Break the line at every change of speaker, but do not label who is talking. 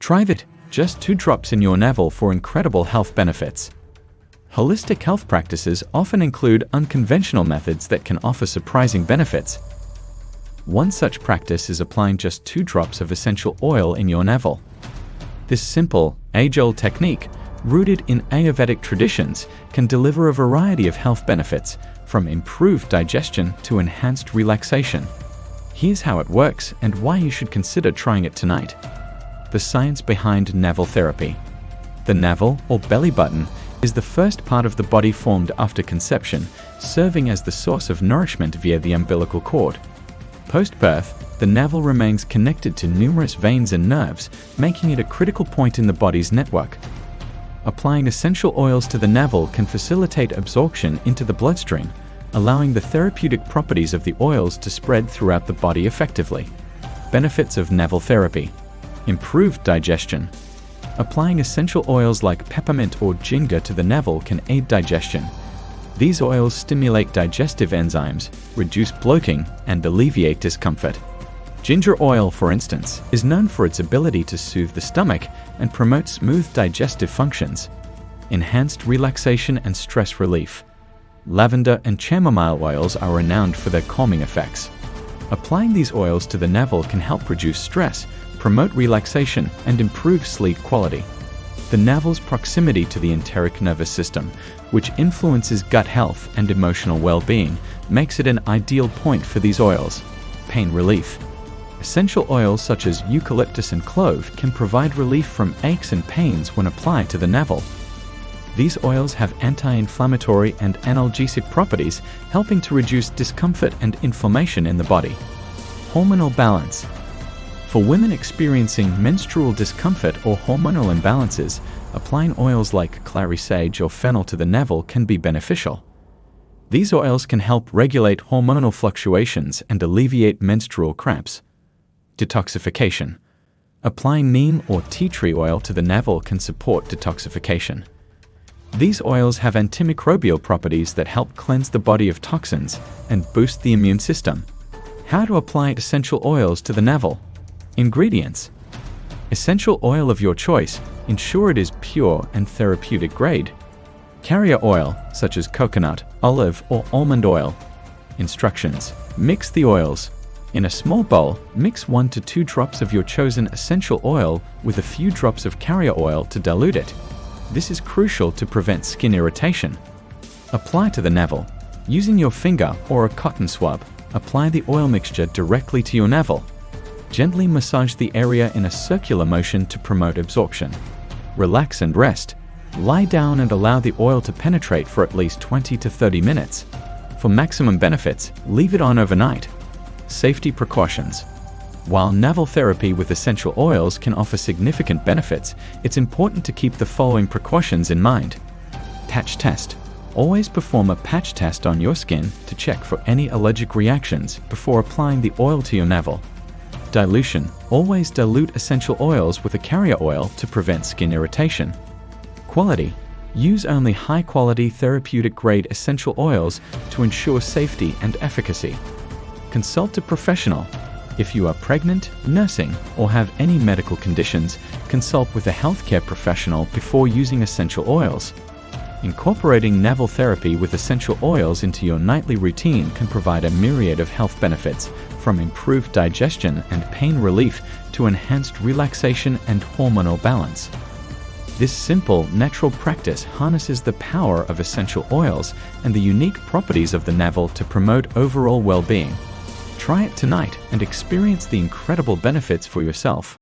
Try it, just 2 drops in your navel for incredible health benefits. Holistic health practices often include unconventional methods that can offer surprising benefits. One such practice is applying just 2 drops of essential oil in your navel. This simple, age-old technique, rooted in Ayurvedic traditions, can deliver a variety of health benefits, from improved digestion to enhanced relaxation. Here's how it works and why you should consider trying it tonight. The science behind navel therapy. The navel, or belly button, is the first part of the body formed after conception, serving as the source of nourishment via the umbilical cord. Post-birth, the navel remains connected to numerous veins and nerves, making it a critical point in the body's network. Applying essential oils to the navel can facilitate absorption into the bloodstream, allowing the therapeutic properties of the oils to spread throughout the body effectively. Benefits of navel therapy. Improved digestion. Applying essential oils like peppermint or ginger to the navel can aid digestion. These oils stimulate digestive enzymes, reduce bloating, and alleviate discomfort. Ginger oil, for instance, is known for its ability to soothe the stomach and promote smooth digestive functions. Enhanced relaxation and stress relief. Lavender and chamomile oils are renowned for their calming effects. Applying these oils to the navel can help reduce stress, promote relaxation, and improve sleep quality. The navel's proximity to the enteric nervous system, which influences gut health and emotional well-being, makes it an ideal point for these oils. Pain relief. Essential oils such as eucalyptus and clove can provide relief from aches and pains when applied to the navel. These oils have anti-inflammatory and analgesic properties, helping to reduce discomfort and inflammation in the body. Hormonal balance. For women experiencing menstrual discomfort or hormonal imbalances, applying oils like clary sage or fennel to the navel can be beneficial. These oils can help regulate hormonal fluctuations and alleviate menstrual cramps. Detoxification. Applying neem or tea tree oil to the navel can support detoxification. These oils have antimicrobial properties that help cleanse the body of toxins and boost the immune system. How to apply essential oils to the navel. Ingredients. Essential oil of your choice. Ensure it is pure and therapeutic grade. Carrier oil, such as coconut, olive, or almond oil. Instructions. Mix the oils. In a small bowl, mix 1 to 2 drops of your chosen essential oil with a few drops of carrier oil to dilute it. This is crucial to prevent skin irritation. Apply to the navel. Using your finger or a cotton swab, apply the oil mixture directly to your navel. Gently massage the area in a circular motion to promote absorption. Relax and rest. Lie down and allow the oil to penetrate for at least 20 to 30 minutes. For maximum benefits, leave it on overnight. Safety precautions. While navel therapy with essential oils can offer significant benefits, it's important to keep the following precautions in mind. Patch test. Always perform a patch test on your skin to check for any allergic reactions before applying the oil to your navel. Dilution. Always dilute essential oils with a carrier oil to prevent skin irritation. Quality. Use only high-quality therapeutic-grade essential oils to ensure safety and efficacy. Consult a professional. If you are pregnant, nursing, or have any medical conditions, consult with a healthcare professional before using essential oils. Incorporating navel therapy with essential oils into your nightly routine can provide a myriad of health benefits, from improved digestion and pain relief to enhanced relaxation and hormonal balance. This simple, natural practice harnesses the power of essential oils and the unique properties of the navel to promote overall well-being. Try it tonight and experience the incredible benefits for yourself.